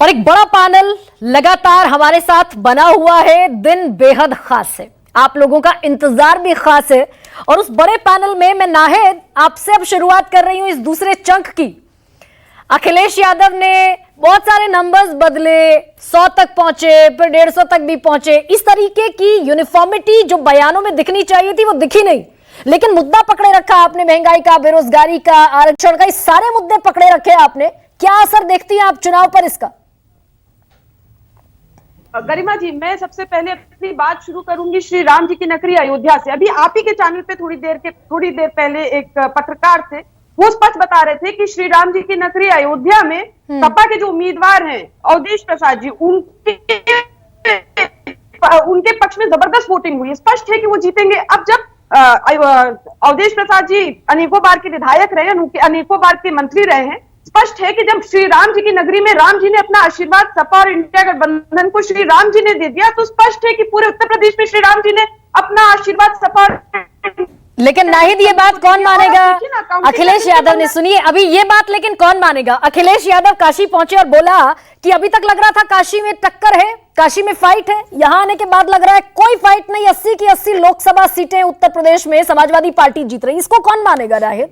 और एक बड़ा पैनल लगातार हमारे साथ बना हुआ है। दिन बेहद खास है, आप लोगों का इंतजार भी खास है। और उस बड़े पैनल में मैं नाहिद आपसे अब शुरुआत कर रही हूं इस दूसरे चंक की। अखिलेश यादव ने बहुत सारे नंबर्स बदले, 100 तक पहुंचे, फिर 150 तक भी पहुंचे। इस तरीके की यूनिफॉर्मिटी जो बयानों में दिखनी चाहिए थी वो दिखी नहीं। लेकिन मुद्दा पकड़े रखा आपने, महंगाई का, बेरोजगारी का, आरक्षण का, इस सारे मुद्दे पकड़े रखे आपने। क्या असर देखती हैं आप चुनाव पर इसका? गरिमा जी, मैं सबसे पहले अपनी बात शुरू करूंगी श्री राम जी की नगरी अयोध्या से। अभी आप ही के चैनल पे थोड़ी देर पहले एक पत्रकार थे, वो स्पष्ट बता रहे थे कि श्री राम जी की नगरी अयोध्या में सपा के जो उम्मीदवार हैं अवधेश प्रसाद जी, उनके पक्ष में जबरदस्त वोटिंग हुई। स्पष्ट है कि वो जीतेंगे। अब जब अवधेश प्रसाद जी अनेकों बार के विधायक रहे, अनेकों बार के मंत्री रहे हैं, स्पष्ट है कि जब श्री राम जी की नगरी में राम जी ने अपना आशीर्वाद सपा और इंडिया गठबंधन को श्री राम जी ने दे दिया, तो स्पष्ट है कि पूरे उत्तर प्रदेश में श्री राम जी ने अपना आशीर्वाद सपा। लेकिन नाहिद, ये बात कौन मानेगा? अखिलेश यादव ने, सुनिए अभी ये बात, लेकिन कौन मानेगा? अखिलेश यादव काशी पहुंचे और बोला कि अभी तक लग रहा था काशी में टक्कर है, काशी में फाइट है। यहां आने के बाद लग रहा है कोई फाइट नहीं, 80 की 80 लोकसभा सीटें उत्तर प्रदेश में समाजवादी पार्टी जीत रही। इसको कौन मानेगा नाहिद?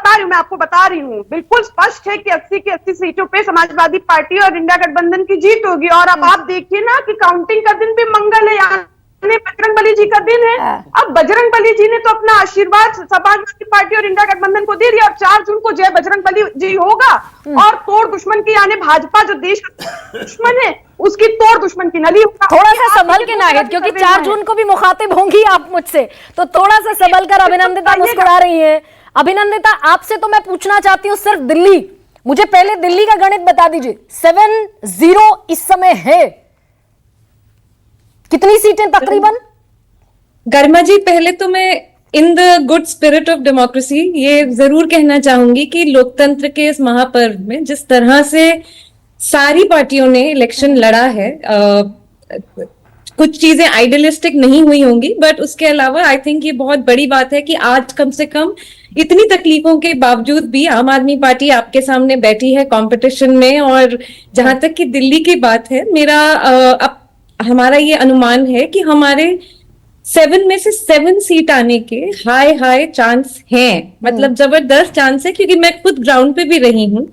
मैं आपको बता रही हूँ, बिल्कुल स्पष्ट है कि 80 की 80 सीटों पे समाजवादी पार्टी और इंडिया गठबंधन की जीत होगी। और अब आप देखिए ना कि काउंटिंग का दिन भी मंगल है, यानी बजरंग बली जी का दिन है। अब बजरंग बली जी ने तो अपना आशीर्वाद समाजवादी पार्टी और इंडिया गठबंधन को दे दिया। और 4 जून को जय बजरंग बली जी होगा और तोड़ दुश्मन की, यानी भाजपा जो देश का दुश्मन है, उसकी तोड़ दुश्मन की नली होगा। थोड़ा सा संभल के नाहिद, क्योंकि 4 जून को भी मुखातिब होंगी आप मुझसे, तो थोड़ा सा संभल कर। अभिनंदिता मुस्कुरा रही है। अभिनंदिता, आपसे तो मैं पूछना चाहती हूँ सिर्फ दिल्ली, मुझे पहले दिल्ली का गणित बता दीजिए। 7-0 इस समय है, कितनी सीटें तकरीबन? गरिमा जी, पहले तो मैं in the good spirit of democracy ये जरूर कहना चाहूंगी कि लोकतंत्र के इस महापर्व में जिस तरह से सारी पार्टियों ने इलेक्शन लड़ा है, कुछ चीजें आइडियलिस्टिक नहीं हुई होंगी, बट उसके अलावा आई थिंक ये बहुत बड़ी बात है कि आज कम से कम इतनी तकलीफों के बावजूद भी आम आदमी पार्टी आपके सामने बैठी है कंपटीशन में। और जहां तक कि दिल्ली की बात है, अब हमारा ये अनुमान है कि हमारे 7 में से 7 सीट आने के हाई चांस हैं। मतलब जबरदस्त चांस है, क्योंकि मैं खुद ग्राउंड पे भी रही हूँ।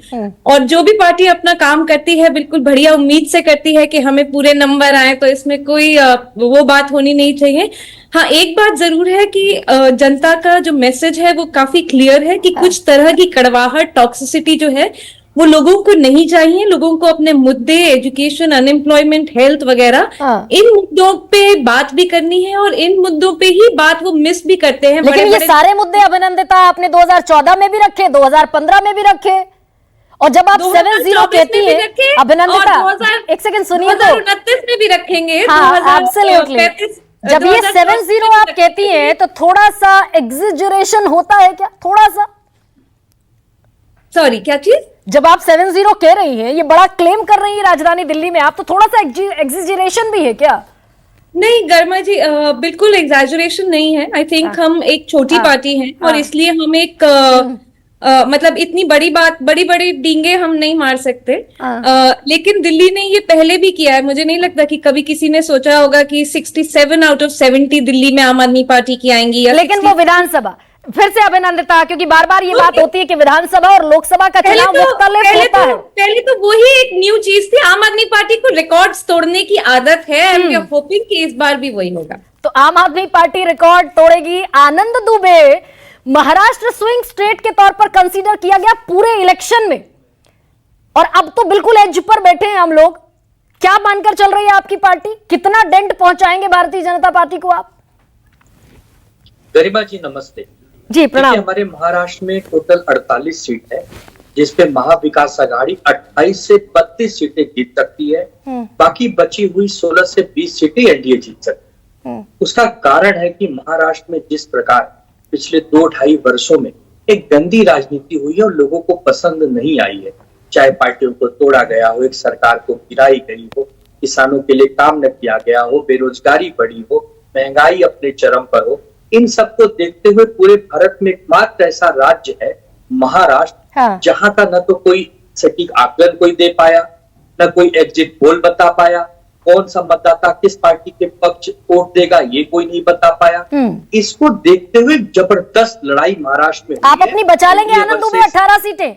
और जो भी पार्टी अपना काम करती है बिल्कुल बढ़िया उम्मीद से करती है कि हमें पूरे नंबर आए, तो इसमें कोई वो बात होनी नहीं चाहिए। हाँ, एक बात जरूर है कि जनता का जो मैसेज है वो काफी क्लियर है कि कुछ तरह की कड़वाहट, टॉक्सिसिटी जो है वो लोगों को नहीं चाहिए। लोगों को अपने मुद्दे, एजुकेशन, अनएम्प्लॉयमेंट, हेल्थ वगैरह, इन मुद्दों पे बात भी करनी है। और इन मुद्दों पे ही बात वो मिस भी करते हैं। लेकिन ये सारे मुद्दे अभिनंदिता आपने 2014 में भी रखे, 2015 में भी रखे। और जब आप 7-0 कहती है अभिनंदिता, एक सेकंड सुनिए, तो 2029 में भी रखेंगे। जब ये 7-0 आप कहती हैं तो थोड़ा सा एग्जिजरेशन होता है क्या? थोड़ा सा, सॉरी क्या चीज? जब आप 7-0 कह रही हैं, ये बड़ा क्लेम कर रही है राजधानी दिल्ली में आप, तो थोड़ा सा एग्जिजरेशन भी है क्या? नहीं गरिमा जी, बिल्कुल एग्जैजरेशन नहीं है। आई थिंक हम एक छोटी पार्टी हैं और इसलिए हम एक मतलब इतनी बड़ी बड़ी डींगे हम नहीं मार सकते। लेकिन दिल्ली ने ये पहले भी किया है। मुझे नहीं लगता कि कभी किसी ने सोचा होगा कि 67 आउट ऑफ 70 दिल्ली में आम आदमी पार्टी की आएंगी। लेकिन वो विधानसभा, फिर से अभिनंदिता, क्योंकि बार बार ये बात होती है कि विधानसभा और लोकसभा का चुनाव मुख्तलिफ होता है। पहले तो वही एक न्यू चीज थी। आम आदमी पार्टी को रिकॉर्ड्स तोड़ने की आदत है, एंड वी आर होपिंग कि इस बार भी वही होगा। तो आम आदमी पार्टी रिकॉर्ड तोड़ेगी। आनंद दुबे महाराष्ट्र स्विंग स्टेट के तौर पर कंसीडर किया गया पूरे इलेक्शन में, और अब तो बिल्कुल एज पर बैठे हैं हम लोग। क्या मानकर चल रही है आपकी पार्टी? कितना डेंट पहुंचाएंगे भारतीय जनता पार्टी को आप? गरिमा जी नमस्ते जी, प्रणाम। हमारे महाराष्ट्र में टोटल 48 सीट है, जिसपे महाविकास आघाड़ी 28 से 32 सीटें जीत सकती है। बाकी बची हुई 16 से 20 सीटें एनडीए जीत सकती है। उसका कारण है कि महाराष्ट्र में जिस प्रकार पिछले 2-2.5 वर्षों में एक गंदी राजनीति हुई है और लोगों को पसंद नहीं आई है। चाहे पार्टियों को तोड़ा गया हो, एक सरकार को गिराई गई हो, किसानों के लिए काम न किया गया हो, बेरोजगारी बढ़ी हो, महंगाई अपने चरम पर हो, इन सबको देखते हुए पूरे भारत में एकमात्र ऐसा राज्य है महाराष्ट्र, जहां का न तो कोई सटीक आकलन कोई दे पाया, न कोई एग्जिट पोल बता पाया, कौन सा मतदाता किस पार्टी के पक्ष वोट देगा ये कोई नहीं बता पाया। इसको देखते हुए जबरदस्त लड़ाई महाराष्ट्र में आप अपनी बचा लेंगे आनंद दुबे 18 सीटें?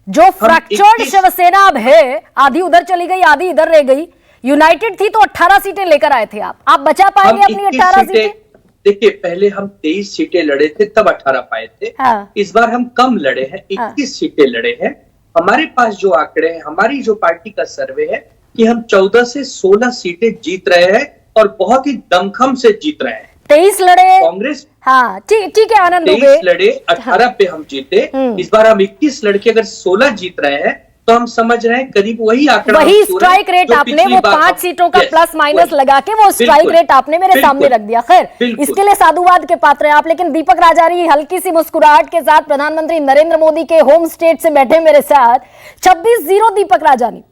जो फ्रैक्चर्ड शिवसेना अब है, आधी उधर चली गई, आधी इधर रह गई, यूनाइटेड थी तो 18 सीटें लेकर आए थे आप बचा पाएंगे अपनी 18 सीटें? देखिए, पहले हम 23 सीटें लड़े थे तब 18 पाए थे। हाँ। इस बार हम कम लड़े हैं, 21 सीटें लड़े हैं। हमारे पास जो आंकड़े हैं, हमारी जो पार्टी का सर्वे है कि हम 14 से 16 सीटें जीत रहे हैं और बहुत ही दमखम से जीत रहे हैं। 23 लड़े कांग्रेस, हाँ ठीक है आनंद दुबे, 23 लड़े 18 पे हम जीते। इस बार हम 21 लड़के अगर 16 जीत रहे हैं तो हम समझ रहे हैं करीब वही आंकड़ा, वही स्ट्राइक रेट आपने वो 5 सीटों का प्लस माइनस लगा के वो स्ट्राइक रेट आपने मेरे सामने रख दिया। खैर, इसके लिए साधुवाद के पात्र हैं आप। लेकिन दीपक राजारी हल्की सी मुस्कुराहट के साथ प्रधानमंत्री नरेंद्र मोदी के होम स्टेट से बैठे मेरे साथ, 26-0 दीपक राजानी।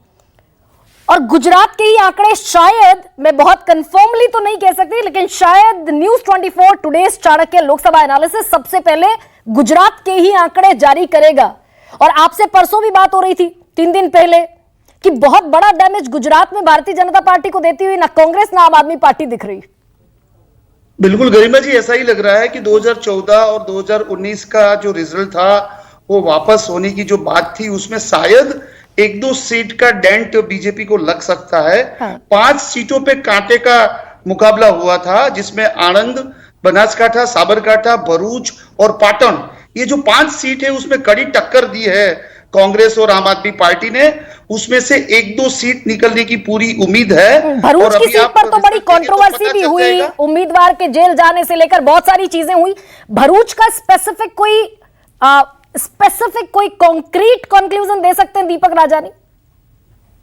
और गुजरात के ही आंकड़े शायद, मैं बहुत कंफर्मली तो नहीं कह सकती, लेकिन शायद news 24 today's Chanakya Lok Sabha analysis सबसे पहले गुजरात के ही आंकड़े जारी करेगा। और आपसे परसों भी बात हो रही थी 3 दिन पहले कि बहुत बड़ा डैमेज गुजरात में भारतीय जनता पार्टी को देती हुई ना कांग्रेस ना आम आदमी पार्टी दिख रही। बिल्कुल गरिमा जी, ऐसा ही लग रहा है कि 2014 और 2019 का जो रिजल्ट था वो वापस होने की जो बात थी, उसमें शायद 1-2 सीट का डेंट बीजेपी को लग सकता है। हाँ। 5 सीटों पे कांटे का मुकाबला हुआ था, जिसमें आणंद, बनासकांठा, साबरकांठा, भरूच और पाटन, ये जो 5 सीट है उसमें कड़ी टक्कर दी है कांग्रेस और आम आदमी पार्टी ने। उसमें से 1-2 सीट निकलने की पूरी उम्मीद है। भरूच की सीट पर तो बड़ी कंट्रोवर्सी भी हुई, उम्मीदवार के जेल जाने से लेकर बहुत सारी चीजें हुई। भरूच का स्पेसिफिक कोई कॉन्क्रीट कंक्लूजन दे सकते हैं दीपक राजानी?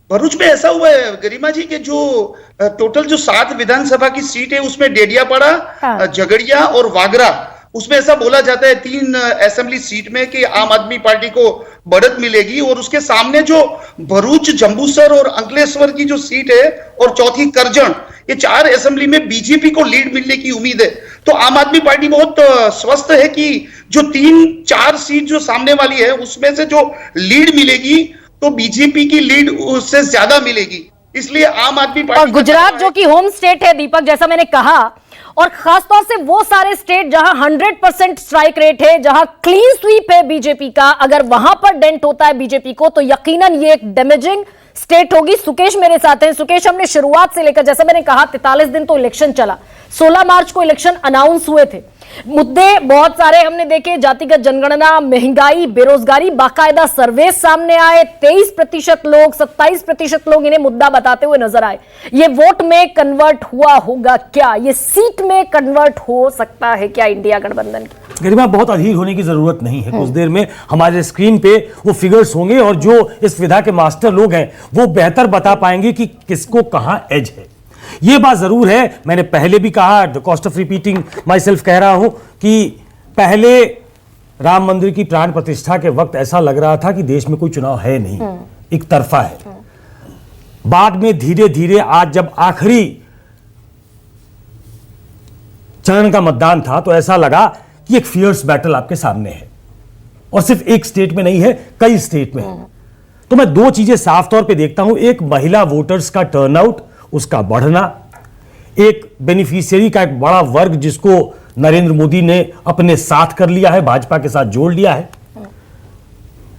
भरूच में ऐसा हुआ है गरिमा जी के जो टोटल जो 7 विधानसभा की सीट है उसमें डेडियापाड़ा, हाँ। झगड़िया और वागरा, उसमें ऐसा बोला जाता है 3 असेंबली सीट में कि आम आदमी पार्टी को बढ़त मिलेगी। और उसके सामने जो भरूच, जंबूसर और अंकलेश्वर की जो सीट है और चौथी करजन, ये 4 असेंबली में बीजेपी को लीड मिलने की उम्मीद है। तो आम आदमी पार्टी बहुत स्वस्थ है कि जो 3-4 सीट जो सामने वाली है उसमें से जो लीड मिलेगी तो बीजेपी की लीड उससे ज्यादा मिलेगी। इसलिए आम आदमी पार्टी, और गुजरात जो कि होम स्टेट है दीपक, जैसा मैंने कहा, और खासतौर से वो सारे स्टेट जहां 100% स्ट्राइक रेट है, जहां क्लीन स्वीप है बीजेपी का, अगर वहां पर डेंट होता है बीजेपी को तो यकीनन ये एक डैमेजिंग स्टेट होगी। सुकेश मेरे साथ हैं। सुकेश, हमने शुरुआत से लेकर, जैसा मैंने कहा, 43 दिन तो इलेक्शन चला, 16 मार्च को इलेक्शन अनाउंस हुए थे, मुद्दे बहुत सारे हमने देखे, जातिगत जनगणना, महंगाई, बेरोजगारी, बाकायदा सर्वे सामने आए। 23% लोग, 27% लोग इन्हें मुद्दा बताते हुए नजर आए। ये वोट में कन्वर्ट हुआ होगा क्या? ये सीट में कन्वर्ट हो सकता है क्या इंडिया गठबंधन की? गरिमा, बहुत अधीर होने की जरूरत नहीं है। कुछ देर में हमारे स्क्रीन पे वो फिगर्स होंगे और जो इस विधा के मास्टर लोग हैं वो बेहतर बता पाएंगे कि किसको कहां एज है। ये बात जरूर है, मैंने पहले भी कहा, the cost of repeating my self कह रहा हूं कि पहले राम मंदिर की प्राण प्रतिष्ठा के वक्त ऐसा लग रहा था कि देश में कोई चुनाव है नहीं, एक तरफा है। बाद में धीरे धीरे आज जब आखिरी चरण का मतदान था तो ऐसा लगा कि एक फियर्स बैटल आपके सामने है, और सिर्फ एक स्टेट में नहीं है, कई स्टेट में है। तो मैं 2 चीजें साफ तौर पे देखता हूं, एक महिला वोटर्स का टर्नआउट, उसका बढ़ना, एक बेनिफिशियरी का एक बड़ा वर्ग जिसको नरेंद्र मोदी ने अपने साथ कर लिया है, भाजपा के साथ जोड़ लिया है,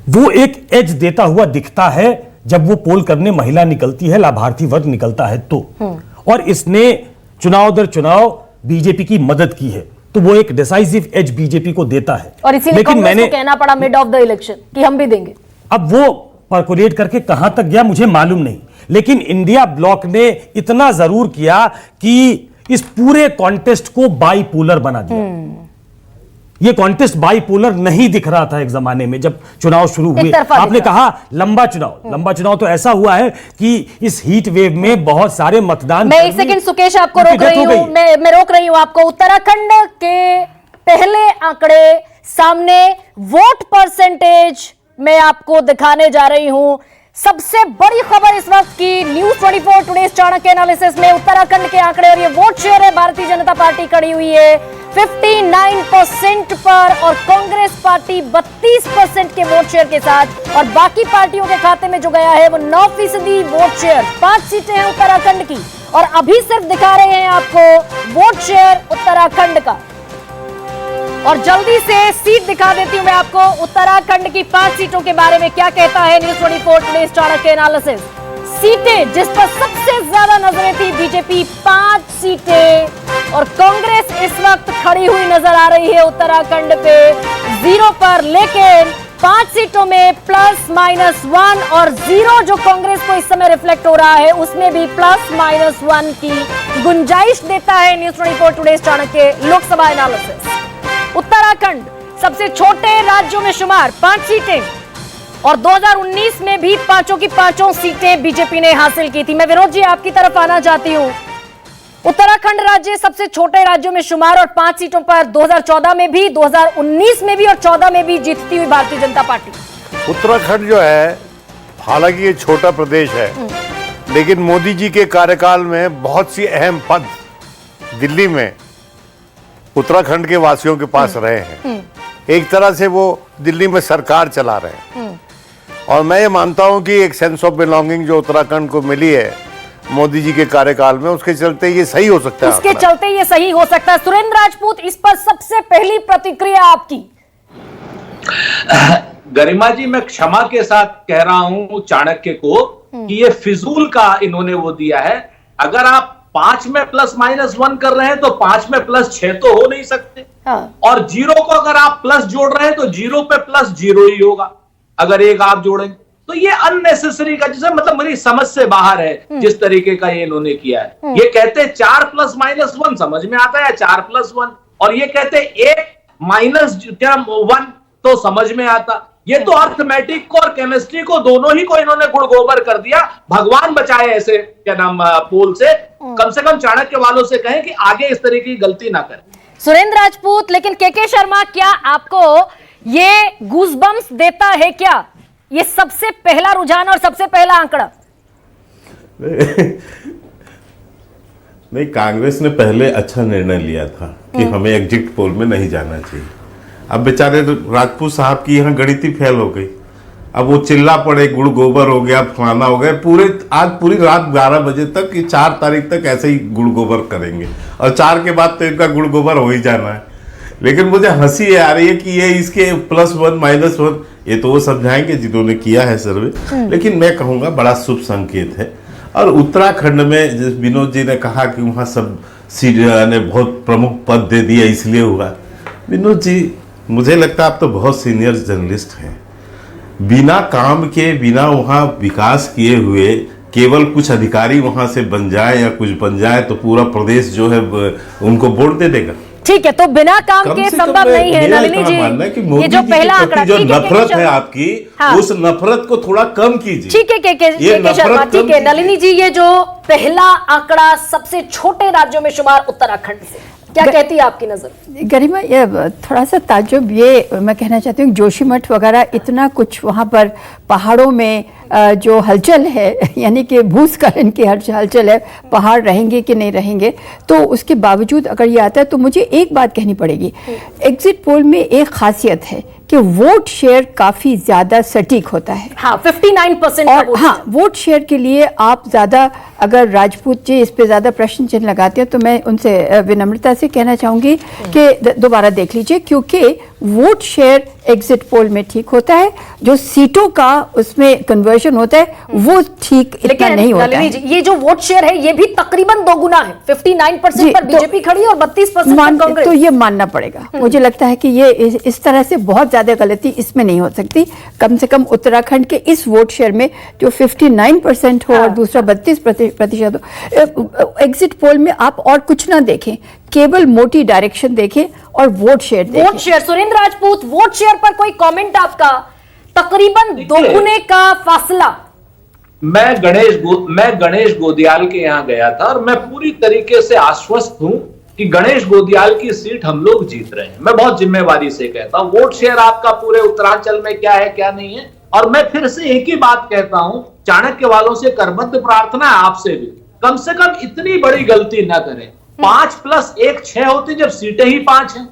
वो एक एज देता हुआ दिखता है जब वो पोल करने महिला निकलती है, लाभार्थी वर्ग निकलता है तो। और इसने चुनाव दर चुनाव बीजेपी की मदद की है, तो वो एक डिसाइसिव एज बीजेपी को देता है। और इसीलिए कांग्रेस को कहना पड़ा मिड ऑफ द इलेक्शन कि हम भी देंगे। अब वो परकोलेट करके कहां तक गया मुझे मालूम नहीं, लेकिन इंडिया ब्लॉक ने इतना जरूर किया कि इस पूरे कॉन्टेस्ट को बाइपोलर बना दिया। ये कॉन्टेस्ट बाइपोलर नहीं दिख रहा था एक जमाने में जब चुनाव शुरू हुए। आपने कहा लंबा चुनाव तो ऐसा हुआ है कि इस हीट वेव में बहुत सारे मतदान। मैं 1 सेकंड सुकेश आपको रोक रही हूं, मैं रोक रही हूं आपको। उत्तराखंड के पहले आंकड़े सामने, वोट परसेंटेज मैं आपको दिखाने जा रही हूं। सबसे बड़ी खबर इस वक्त की न्यूज 24 टुडेज चाणक्य एनालिसिस में उत्तराखंड के आंकड़े, और ये वोट शेयर है, भारतीय जनता पार्टी खड़ी हुई है 59% पर और कांग्रेस पार्टी 32% के वोट शेयर के साथ, और बाकी पार्टियों के खाते में जो गया है वो 9% वोट शेयर। 5 सीटें हैं उत्तराखंड की, और अभी सिर्फ दिखा रहे हैं आपको वोट शेयर उत्तराखंड का। और जल्दी से सीट दिखा देती हूं मैं आपको उत्तराखंड की 5 सीटों के बारे में क्या कहता है न्यूज़ 24 टुडे चाणक्य एनालिसिस। सीटें जिस पर सबसे ज्यादा नजरें थी बीजेपी 5 सीटें, और कांग्रेस इस वक्त खड़ी हुई नजर आ रही है उत्तराखंड पे 0 पर, लेकिन 5 सीटों में ±1 और 0 जो कांग्रेस को इस समय रिफ्लेक्ट हो रहा है उसमें भी ±1 की गुंजाइश देता है news 24 today Chanakya Lok Sabha analysis. Uttarakhand सबसे छोटे राज्यों में शुमार, 5 सीटें, और 2019 में भी 5 की 5 सीटें बीजेपी ने हासिल की थी। मैं विनोद जी आपकी तरफ आना चाहती हूं। उत्तराखंड राज्य सबसे छोटे राज्यों में शुमार और 5 सीटों पर 2014 में भी, 2019 में भी और 14 में भी जीतती हुई भारतीय जनता पार्टी। उत्तराखंड जो है, हालांकि ये छोटा प्रदेश है, लेकिन मोदी जी के कार्यकाल में बहुत सी अहम पद दिल्ली में उत्तराखंड के वासियों के पास रहे हैं। एक तरह से वो दिल्ली में सरकार चला रहे हैं, और मैं ये मानता हूं कि एक सेंस ऑफ बिलोंगिंग जो उत्तराखंड को मिली है मोदी जी के कार्यकाल में, उसके चलते ये सही हो सकता है। उसके चलते ये सही हो सकता है। सुरेंद्र राजपूत, इस पर सबसे पहली प्रतिक्रिया आपकी। गरिमा जी, मैं क्षमा के साथ कह रहा हूं चाणक्य को कि ये फिजूल का इन्होंने वो दिया है। अगर आप 5 में ±1 कर रहे हैं तो 5 में +6 तो हो नहीं सकते। हाँ। और 0 को अगर आप प्लस जोड़ रहे हैं तो 0 पे +0 ही होगा अगर एक आप जोड़ेंगे। तो ये अननेसेसरी का, जिसे मतलब मेरी समझ से बाहर है जिस तरीके का ये इन्होंने किया है। ये कहते हैं 4 +-1 समझ में आता है, 4 +1, और ये कहते हैं 1 -1 तो समझ में आता। ये तो अर्थमेटिक को और केमिस्ट्री को दोनों ही को इन्होंने गुड़ गोबर कर दिया। भगवान बचाए ऐसे क्या नाम पोल से। कम से कम चाणक्य वालों से कहें कि आगे इस तरीके की गलती ना करें। सुरेंद्र राजपूत, लेकिन के शर्मा, क्या आपको ये गूज़बम्प्स देता है क्या ये सबसे पहला रुझान और सबसे पहला आंकड़ा? नहीं, कांग्रेस ने पहले अच्छा निर्णय लिया था कि हमें एग्जिट पोल में नहीं जाना चाहिए। अब बेचारे राजपूत साहब की यहाँ गणित ही फेल हो गई। अब वो चिल्ला पड़े, गुड़ गोबर हो गया, फलाना हो गया। आज पूरी रात 12 बजे तक, 4 तारीख तक ऐसे ही गुड़ गोबर करेंगे, और 4 के बाद तो इनका गुड़ गोबर हो ही जाना है। लेकिन मुझे हंसी आ रही है कि ये इसके +1 -1 ये तो वो समझाएंगे जिन्होंने किया है सर्वे, लेकिन मैं कहूँगा बड़ा शुभ संकेत है। और उत्तराखंड में जिस विनोद जी ने कहा कि वहाँ सब सीट ने बहुत प्रमुख पद दे दिया इसलिए हुआ। विनोद जी, मुझे लगता है आप तो बहुत सीनियर जर्नलिस्ट हैं। बिना काम के, बिना वहाँ विकास किए हुए केवल कुछ अधिकारी वहाँ से बन जाए या कुछ बन जाए तो पूरा प्रदेश जो है उनको वोट दे देगा। ठीक है, तो बिना काम के संभव नहीं है नलिनी जी। ये जो पहला आंकड़ा, जो नफरत है आपकी, हाँ, उस नफरत को थोड़ा कम कीजिए। ठीक है के शर्मा, ठीक है नलिनी जी, ये जो पहला आंकड़ा सबसे छोटे राज्यों में शुमार उत्तराखंड से, क्या कहती है आपकी नजर? गरिमा, ये थोड़ा सा ताज्जुब ये मैं कहना चाहती हूँ, जोशीमठ वगैरह इतना कुछ वहाँ पर पहाड़ों में जो हलचल है, यानी कि भूस्खलन की हलचल है, पहाड़ रहेंगे कि नहीं रहेंगे, तो उसके बावजूद अगर ये आता है तो मुझे एक बात कहनी पड़ेगी। एग्जिट पोल में एक खासियत है कि वोट शेयर काफी ज्यादा सटीक होता है। हाँ, 59% और हाँ, वोट शेयर के लिए आप ज्यादा, अगर राजपूत जी इस पे ज्यादा प्रश्न चिन्ह लगाते हैं तो मैं उनसे विनम्रता से कहना चाहूंगी कि दोबारा देख लीजिए, क्योंकि वोट शेयर एग्जिट पोल में ठीक होता है, जो सीटों का उसमें कन्वर्जन होता है वो ठीक इतना नहीं होता है। ये जो वोट शेयर है ये भी तकरीबन दोगुना है, 59% पर बीजेपी खड़ी है और 32% पर कांग्रेस। तो ये मानना पड़ेगा। मुझे लगता है कि ये इस तरह से बहुत ज्यादा गलती इसमें नहीं हो सकती। कम से कम उत्तराखंड के इस वोट शेयर में जो 59% हो और दूसरा 32% हो, एग्जिट पोल में आप और कुछ ना देखें, केवल मोटी डायरेक्शन देखें और वोट शेयर देखें। Vote share, Surendra Rajput, vote share पर कोई कमेंट आपका? तकरीबन दोगुने का फासला। मैं गणेश गोदियाल के यहाँ गया था और मैं पूरी तरीके से आश्वस्त हूं कि गणेश गोदियाल की सीट हम लोग जीत रहे हैं। मैं बहुत जिम्मेवारी से कहता हूं। वोट शेयर आपका पूरे उत्तरांचल में क्या है क्या नहीं है, और मैं फिर से एक ही बात कहता हूं, चाणक्य वालों से करबद्ध प्रार्थना है आपसे भी, कम से कम इतनी बड़ी गलती ना करें। 5 + 1 6 होती, जब सीटें ही 5 हैं,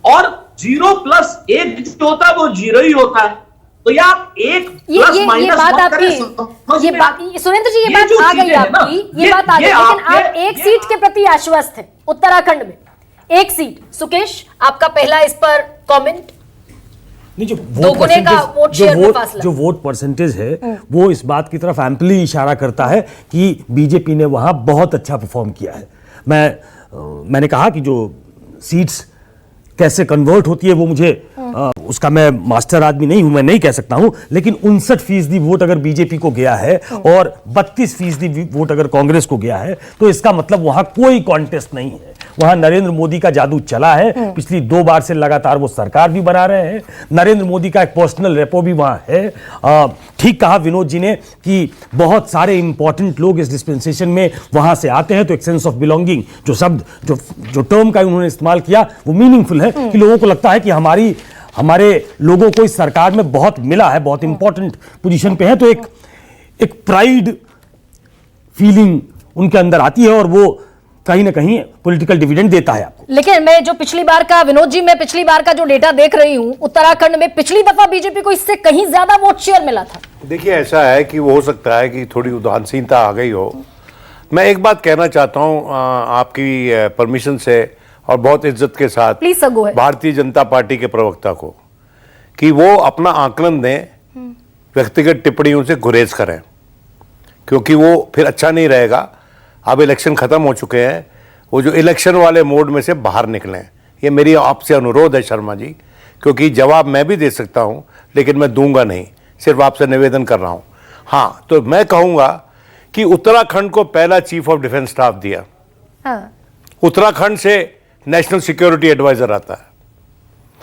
और 0 + 1 जो होता है वो 0 ही होता है। तो या आप 1 प्लस माइनस बात आपकी, ये बात सुरेंद्र जी, ये बात आ गई आपकी, ये बात आ गई, लेकिन आप एक सीट के प्रति आश्वस्त हैं उत्तराखंड में, एक सीट। सुकेश, आपका पहला इस पर कमेंट। नहीं, जो दोगुने का वोट शेयर में फासला, जो वोट परसेंटेज है वो इस बात की तरफ एम्पली इशारा करता है कि बीजेपी ने वहां बहुत अच्छा परफॉर्म किया है। मैंने कहा कि जो सीट्स कैसे कन्वर्ट होती है वो मुझे उसका मैं मास्टर आदमी नहीं हूं, मैं नहीं कह सकता हूं, लेकिन 59% वोट अगर बीजेपी को गया है और 32% वोट अगर कांग्रेस को गया है तो इसका मतलब वहां कोई कॉन्टेस्ट नहीं है। वहां नरेंद्र मोदी का जादू चला है, पिछली 2 बार से लगातार वो सरकार भी बना रहे हैं, नरेंद्र मोदी का एक पर्सनल रेपो भी वहां है। ठीक कहा विनोद जी ने कि बहुत सारे इंपॉर्टेंट लोग इस डिस्पेंसेशन में वहां से आते हैं, तो एक सेंस ऑफ बिलोंगिंग, जो शब्द जो टर्म का उन्होंने इस्तेमाल किया वो मीनिंगफुल है कि लोगों को लगता है कि हमारे लोगों को इस सरकार में बहुत मिला है, बहुत इंपॉर्टेंट पोजीशन पे है, तो एक प्राइड फीलिंग उनके अंदर आती है और वो कहीं ना कहीं पॉलिटिकल डिविडेंड देता है आपको। लेकिन मैं जो पिछली बार का, विनोद जी, मैं पिछली बार का जो डेटा देख रही हूं उत्तराखंड में, पिछली दफा बीजेपी को इससे कहीं ज्यादा वोट शेयर मिला था। देखिए, ऐसा है कि वो हो सकता है कि थोड़ी उदासीनता आ गई हो। मैं एक बात कहना चाहता हूं आपकी परमिशन से और बहुत इज्जत के साथ, please sir, go ahead. Bharatiya Janata party के प्रवक्ता को, कि वो अपना आकलन दें, व्यक्तिगत टिप्पणियों से गुरेज करें, क्योंकि वो फिर अच्छा नहीं रहेगा। अब इलेक्शन खत्म हो चुके हैं, वो जो इलेक्शन वाले मोड में से बाहर निकलें, ये मेरी आपसे अनुरोध है शर्मा जी, क्योंकि जवाब मैं भी दे सकता हूं लेकिन मैं दूंगा नहीं, सिर्फ आपसे निवेदन कर रहा हूं। हाँ, तो मैं कहूंगा कि उत्तराखंड को पहला चीफ ऑफ डिफेंस स्टाफ दिया। उत्तराखंड से नेशनल सिक्योरिटी एडवाइजर आता है,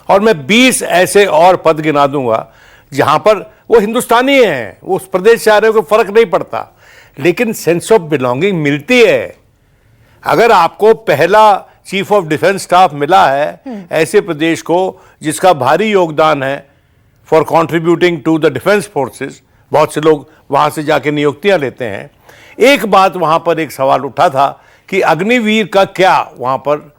और मैं 20 ऐसे और पद गिना दूंगा जहां पर वो हिंदुस्तानी हैं, वो उस प्रदेश से आ रहे हो, कोई फर्क नहीं पड़ता, लेकिन सेंस ऑफ बिलोंगिंग मिलती है। अगर आपको पहला चीफ ऑफ डिफेंस स्टाफ मिला है ऐसे प्रदेश को जिसका भारी योगदान है for contributing to the defence forces, बहुत से लोग वहां से जाके नियुक्तियां लेते हैं। एक बात वहां पर एक सवाल उठा था कि अग्निवीर का क्या वहां पर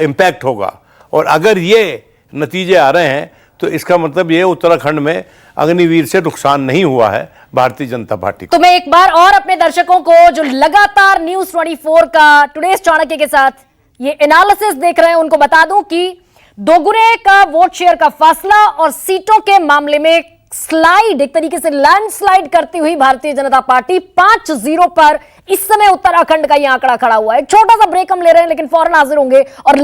इम्पैक्ट होगा, और अगर ये नतीजे आ रहे हैं तो इसका मतलब ये उत्तराखंड में अग्निवीर से नुकसान नहीं हुआ है भारतीय जनता पार्टी को। तो मैं एक बार और अपने दर्शकों को जो लगातार न्यूज 24 का टुडेज चाणक्य के साथ ये एनालिसिस देख रहे हैं उनको बता दूं कि दोगुने का वोट शेयर का फासला और सीटों के मामले में स्लाइड, एक तरीके से लैंडस्लाइड करती हुई भारतीय जनता पार्टी 5-0 पर इस समय उत्तराखंड का यह आंकड़ा खड़ा हुआ है। छोटा सा ब्रेक हम ले रहे हैं, लेकिन फौरन हाजिर होंगे और